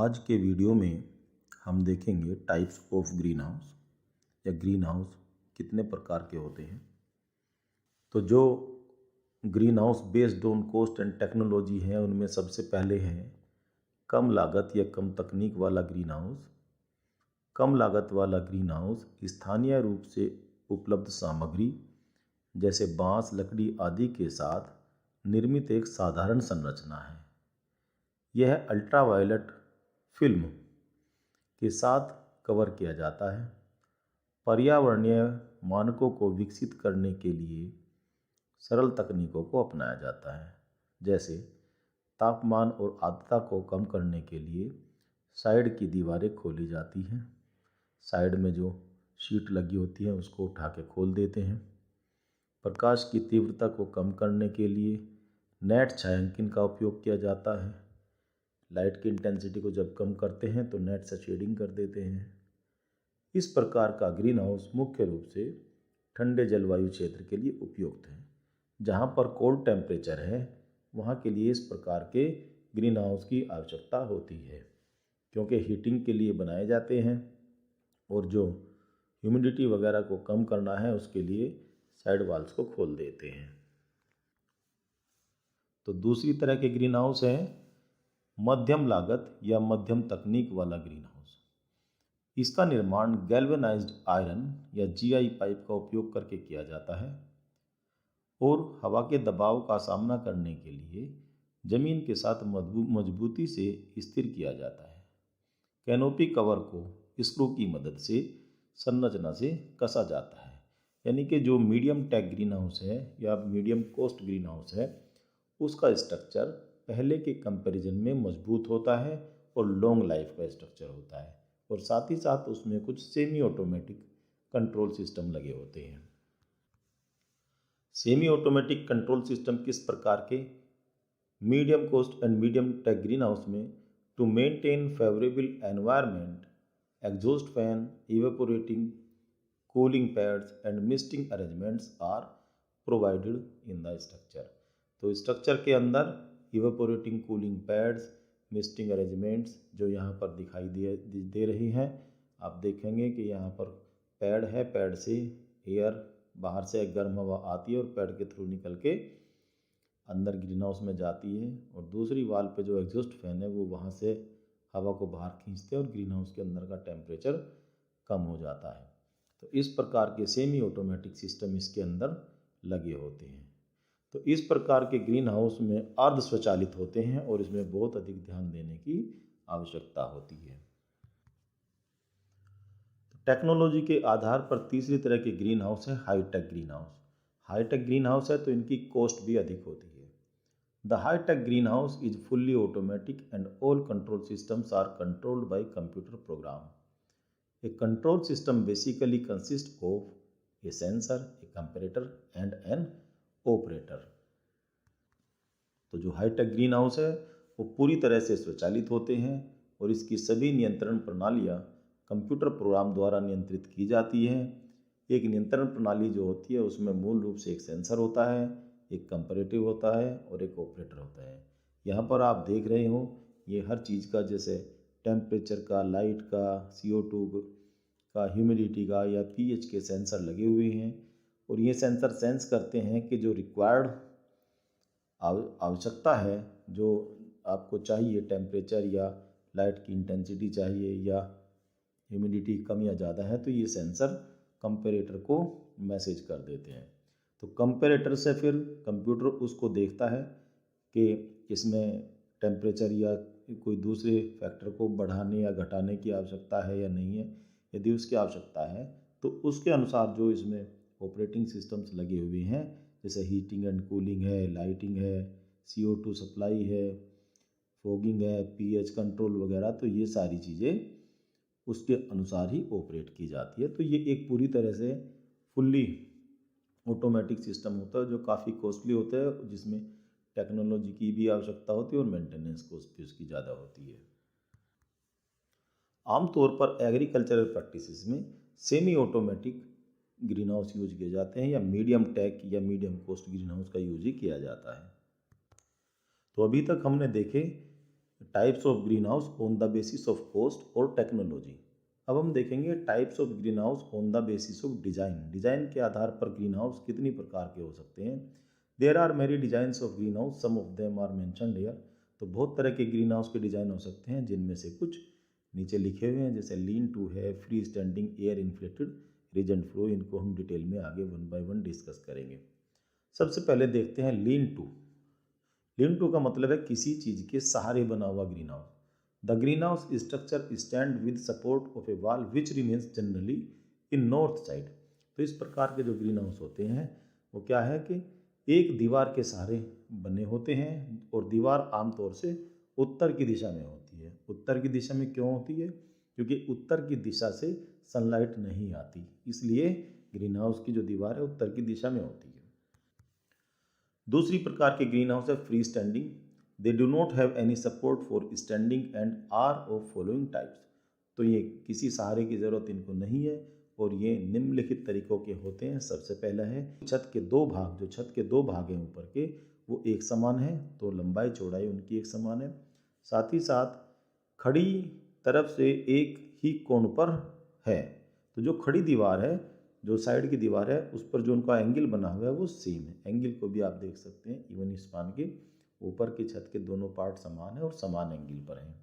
आज के वीडियो में हम देखेंगे टाइप्स ऑफ ग्रीन हाउस या ग्रीन हाउस कितने प्रकार के होते हैं। तो जो green house based on cost and technology है उनमें सबसे पहले है कम लागत या कम तकनीक वाला ग्रीन हाउस। कम लागत वाला ग्रीन हाउस स्थानीय रूप से उपलब्ध सामग्री जैसे बांस, लकड़ी आदि के साथ निर्मित एक साधारण संरचना है। यह अल्ट्रावायलेट फिल्म के साथ कवर किया जाता है। पर्यावरणीय मानकों को विकसित करने के लिए सरल तकनीकों को अपनाया जाता है, जैसे तापमान और आर्द्रता को कम करने के लिए साइड की दीवारें खोली जाती हैं। साइड में जो शीट लगी होती है उसको उठा के खोल देते हैं। प्रकाश की तीव्रता को कम करने के लिए नेट छायांकन का उपयोग किया जाता है। लाइट की इंटेंसिटी को जब कम करते हैं तो नेट से शेडिंग कर देते हैं। इस प्रकार का ग्रीन हाउस मुख्य रूप से ठंडे जलवायु क्षेत्र के लिए उपयुक्त है। जहाँ पर कोल्ड टेम्परेचर है वहाँ के लिए इस प्रकार के ग्रीन हाउस की आवश्यकता होती है, क्योंकि हीटिंग के लिए बनाए जाते हैं और जो ह्यूमिडिटी वगैरह को कम करना है उसके लिए साइड वॉल्स को खोल देते हैं। तो दूसरी तरह के ग्रीन हाउस है मध्यम लागत या मध्यम तकनीक वाला ग्रीन हाउस। इसका निर्माण गैल्वेनाइज्ड आयरन या जीआई पाइप का उपयोग करके किया जाता है और हवा के दबाव का सामना करने के लिए जमीन के साथ मजबूती से स्थिर किया जाता है। कैनोपी कवर को स्क्रू की मदद से संरचना से कसा जाता है, यानी कि जो मीडियम टेक ग्रीन हाउस है या मीडियम कॉस्ट ग्रीन हाउस है उसका स्ट्रक्चर पहले के कंपैरिजन में मजबूत होता है और लॉन्ग लाइफ का स्ट्रक्चर होता है, और साथ ही साथ उसमें कुछ सेमी ऑटोमेटिक कंट्रोल सिस्टम लगे होते हैं। सेमी ऑटोमेटिक कंट्रोल सिस्टम किस प्रकार के? Medium cost and medium tech greenhouse में to maintain favourable environment, exhaust fan, evaporating cooling pads and misting arrangements are provided in the structure. तो structure के अंदर evaporating cooling pads, misting arrangements जो यहाँ पर दिखाई दे रही हैं, आप देखेंगे कि यहाँ पर पैड है, पैड से एयर बाहर से एक गर्म हवा आती है और पैड के थ्रू निकल के अंदर ग्रीन हाउस में जाती है, और दूसरी वाल पे जो एग्जॉस्ट फैन है वो वहाँ से हवा को बाहर खींचते हैं और ग्रीन हाउस के अंदर का टेम्परेचर कम हो जाता है। तो इस प्रकार के सेमी ऑटोमेटिक सिस्टम इसके अंदर लगे होते हैं। तो इस प्रकार के ग्रीन हाउस में अर्ध स्वचालित होते हैं और इसमें बहुत अधिक ध्यान देने की आवश्यकता होती है। तो टेक्नोलॉजी के आधार पर तीसरी तरह के ग्रीन हाउस है high tech greenhouse. High tech greenhouse है तो इनकी कॉस्ट भी अधिक होती है। The high tech greenhouse is fully automatic and all control systems are controlled by computer program. A control system basically consists of a sensor, a comparator and an operator। तो जो hi tech greenhouse है वो पूरी तरह से स्वचालित होते हैं और इसकी सभी नियंत्रण प्रणालियाँ कंप्यूटर प्रोग्राम द्वारा नियंत्रित की जाती हैं। एक नियंत्रण प्रणाली जो होती है उसमें मूल रूप से एक सेंसर होता है, एक कंपैरेटिव होता है और एक ऑपरेटर होता है। यहाँ पर आप देख रहे हो ये हर चीज़ का, जैसे टेम्परेचर का, लाइट का, CO2 का, ह्यूमिडिटी का या pH के सेंसर लगे हुए हैं, और ये सेंसर सेंस करते हैं कि जो रिक्वायर्ड आवश्यकता है, जो आपको चाहिए टेम्परेचर या लाइट की इंटेंसिटी चाहिए या ह्यूमिडिटी कम या ज़्यादा है, तो ये सेंसर कंपैरेटर को मैसेज कर देते हैं। तो कंपैरेटर से फिर कंप्यूटर उसको देखता है कि इसमें टेम्परेचर या कोई दूसरे फैक्टर को बढ़ाने या घटाने की आवश्यकता है या नहीं है। यदि उसकी आवश्यकता है तो उसके अनुसार जो इसमें ऑपरेटिंग सिस्टम्स लगे हुए हैं, जैसे हीटिंग एंड कूलिंग है, लाइटिंग है, CO2 सप्लाई है, फॉगिंग है, pH कंट्रोल वगैरह, तो ये सारी चीज़ें उसके अनुसार ही ऑपरेट की जाती है। तो ये एक पूरी तरह से फुल्ली ऑटोमेटिक सिस्टम होता है जो काफ़ी कॉस्टली होता है, जिसमें टेक्नोलॉजी की भी आवश्यकता होती है और मेंटेनेंस कॉस्ट भी उसकी ज़्यादा होती है। आमतौर पर एग्रीकल्चरल प्रैक्टिसेस में semi automatic green house use किए जाते हैं या मीडियम टेक या मीडियम कॉस्ट ग्रीन हाउस का यूज ही किया जाता है। तो अभी तक हमने देखे types of green house on the basis of cost और टेक्नोलॉजी। अब हम देखेंगे types of green house on the basis of design. Design के आधार पर ग्रीन हाउस कितनी प्रकार के हो सकते हैं। There are many designs of greenhouse, some of them are mentioned here. तो बहुत तरह के ग्रीन हाउस के डिजाइन हो सकते हैं, जिनमें से कुछ नीचे लिखे हुए हैं, जैसे लीन टू है, free standing, air inflated, ridge and flow. इनको हम डिटेल में आगे वन बाय वन डिस्कस करेंगे। सबसे पहले देखते हैं लीन टू। लीन टू का मतलब है किसी चीज के सहारे बना हुआ green house. The green house structure stand with support of A wall which remains generally in north side. तो इस प्रकार के जो ग्रीन हाउस होते हैं वो क्या है कि एक दीवार के सहारे बने होते हैं, और दीवार आमतौर से उत्तर की दिशा में होती है। उत्तर की दिशा में क्यों होती है? क्योंकि उत्तर की दिशा से सनलाइट नहीं आती, इसलिए ग्रीन हाउस की जो दीवार है उत्तर की दिशा में होती है। दूसरी प्रकार के ग्रीन हाउस है free standing. They do not have any support for standing and are of following types. तो ये किसी सहारे की ज़रूरत इनको नहीं है, और ये निम्नलिखित तरीकों के होते हैं। सबसे पहला है छत के दो भाग, जो छत के दो भाग हैं ऊपर के, वो एक समान है, तो लंबाई चौड़ाई उनकी एक समान है। साथ ही साथ खड़ी तरफ से एक ही कोण पर है। तो जो खड़ी दीवार है, जो साइड की दीवार है, उस पर जो उनका एंगल बना हुआ है वो सेम है। एंगल को भी आप देख सकते हैं, इवन स्पान के ऊपर की छत के दोनों पार्ट समान है और समान एंगल पर हैं।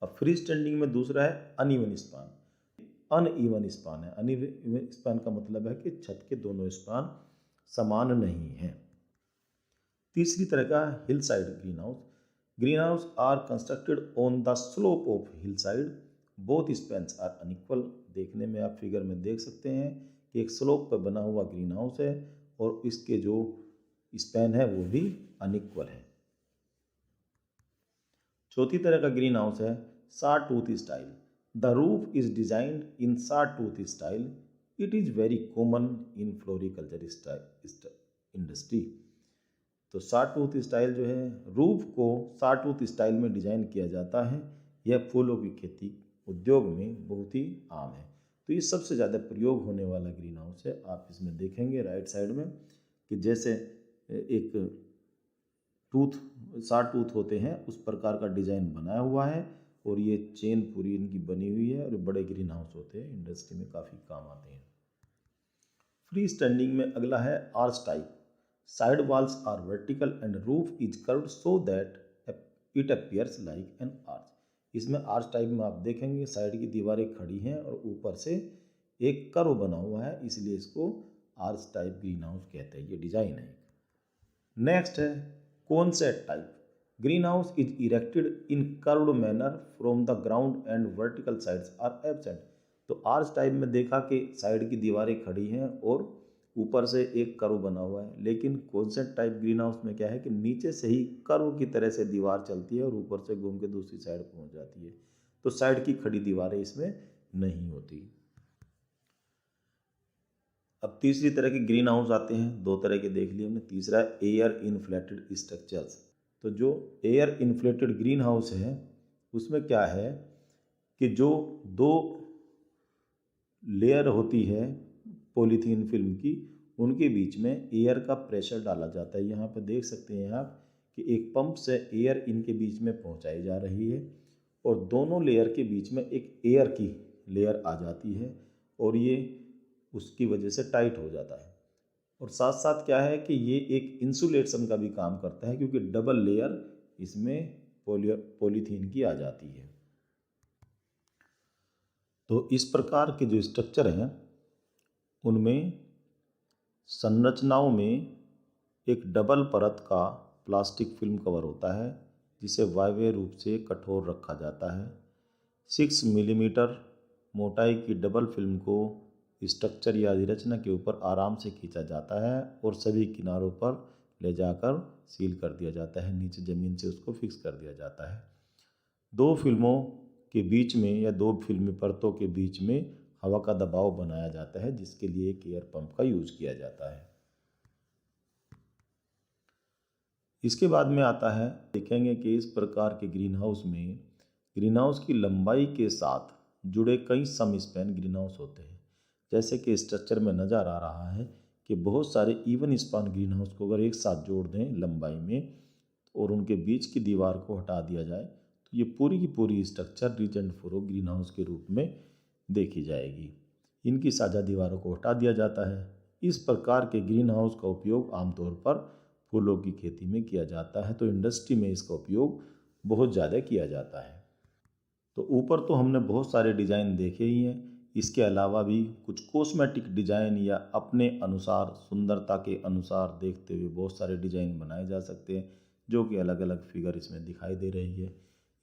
अब फ्री स्टैंडिंग में दूसरा है अनइवन स्पान। अनइवन स्पान है। अनइवन स्पान का मतलब है कि छत के दोनों स्पान समान नहीं है। तीसरी तरह का hillside greenhouse. Greenhouse are constructed on the slope of hillside, both spans are unequal. देखने में आप फिगर में देख सकते हैं कि एक स्लोप पर बना हुआ ग्रीन हाउस है, और इसके जो स्पैन है वो भी अनइक्वल है। चौथी तरह का ग्रीन हाउस है saw tooth style. The roof is designed in saw tooth style. It is very common in floriculture industry. तो सॉ टूथ स्टाइल जो है, रूफ को सॉ टूथ स्टाइल में डिजाइन किया जाता है। यह फूलों की खेती उद्योग में बहुत ही आम है। तो ये सबसे ज़्यादा प्रयोग होने वाला ग्रीन हाउस है। आप इसमें देखेंगे राइट साइड में कि जैसे एक सॉ टूथ होते हैं उस प्रकार का डिज़ाइन बनाया हुआ है, और ये चेन पूरी इनकी बनी हुई है, और बड़े ग्रीन हाउस होते हैं, इंडस्ट्री में काफ़ी काम आते हैं। फ्री स्टैंडिंग में अगला है arch type. Side walls are vertical and roof is curved so that it appears like an arch. इसमें आर्च टाइप में आप देखेंगे साइड की दीवारें खड़ी हैं और ऊपर से एक कर्व बना हुआ है, इसलिए इसको आर्च टाइप ग्रीन हाउस कहते हैं। ये डिजाइन है। नेक्स्ट है Quonset type. Greenhouse is erected in curved manner from the ground and vertical sides are absent. तो आर्च टाइप में देखा कि साइड की दीवारें खड़ी हैं और ऊपर से एक कर्व बना हुआ है, लेकिन कॉन्सेट टाइप ग्रीन हाउस में क्या है कि नीचे से ही कर्व की तरह से दीवार चलती है और ऊपर से घूम के दूसरी साइड पहुंच जाती है। तो साइड की खड़ी दीवारें इसमें नहीं होती। अब तीसरी तरह के ग्रीन हाउस आते हैं। दो तरह के देख लिए हमने। तीसरा है एयर इन्फ्लेटेड स्ट्रक्चर्स। तो जो एयर इन्फ्लेटेड ग्रीन हाउस है उसमें क्या है कि जो दो लेयर होती है पॉलीथीन फिल्म की, उनके बीच में एयर का प्रेशर डाला जाता है। यहाँ पर देख सकते हैं आप कि एक पंप से एयर इनके बीच में पहुँचाई जा रही है, और दोनों लेयर के बीच में एक एयर की लेयर आ जाती है, और ये उसकी वजह से टाइट हो जाता है। और साथ साथ क्या है कि ये एक इंसुलेशन का भी काम करता है, क्योंकि डबल लेयर इसमें पॉलीथीन की आ जाती है। तो इस प्रकार के जो स्ट्रक्चर हैं उनमें संरचनाओं में एक डबल परत का प्लास्टिक फिल्म कवर होता है, जिसे वायवीय रूप से कठोर रखा जाता है। 6 मिलीमीटर मोटाई की डबल फिल्म को स्ट्रक्चर या अधिरचना के ऊपर आराम से खींचा जाता है और सभी किनारों पर ले जाकर सील कर दिया जाता है। नीचे ज़मीन से उसको फिक्स कर दिया जाता है। दो फिल्मों के बीच में या दो फिल्मी परतों के बीच में हवा का दबाव बनाया जाता है, जिसके लिए एक एयर पंप का यूज किया जाता है। इसके बाद में आता है, देखेंगे कि इस प्रकार के ग्रीन हाउस में ग्रीन हाउस की लंबाई के साथ जुड़े कई सम स्पैन ग्रीन हाउस होते हैं। जैसे कि स्ट्रक्चर में नज़र आ रहा है कि बहुत सारे इवन स्पान ग्रीन हाउस को अगर एक साथ जोड़ दें लंबाई में, और उनके बीच की दीवार को हटा दिया जाए तो ये पूरी की पूरी structure ridge and furrow greenhouse के रूप में देखी जाएगी। इनकी साझा दीवारों को हटा दिया जाता है। इस प्रकार के ग्रीन हाउस का उपयोग आमतौर पर फूलों की खेती में किया जाता है, तो इंडस्ट्री में इसका उपयोग बहुत ज़्यादा किया जाता है। तो ऊपर तो हमने बहुत सारे डिज़ाइन देखे ही हैं, इसके अलावा भी कुछ कॉस्मेटिक डिज़ाइन या अपने अनुसार सुंदरता के अनुसार देखते हुए बहुत सारे डिज़ाइन बनाए जा सकते हैं, जो कि अलग अलग फिगर इसमें दिखाई दे रही है।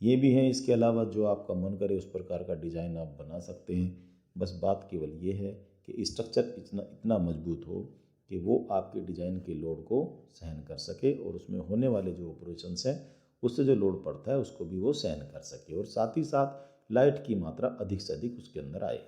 ये भी हैं, इसके अलावा जो आपका मन करे उस प्रकार का डिज़ाइन आप बना सकते हैं। बस बात केवल ये है कि स्ट्रक्चर इतना इतना मजबूत हो कि वो आपके डिज़ाइन के लोड को सहन कर सके और उसमें होने वाले जो ऑपरेशंस हैं उससे जो लोड पड़ता है उसको भी वो सहन कर सके, और साथ ही साथ लाइट की मात्रा अधिक से अधिक उसके अंदर आए।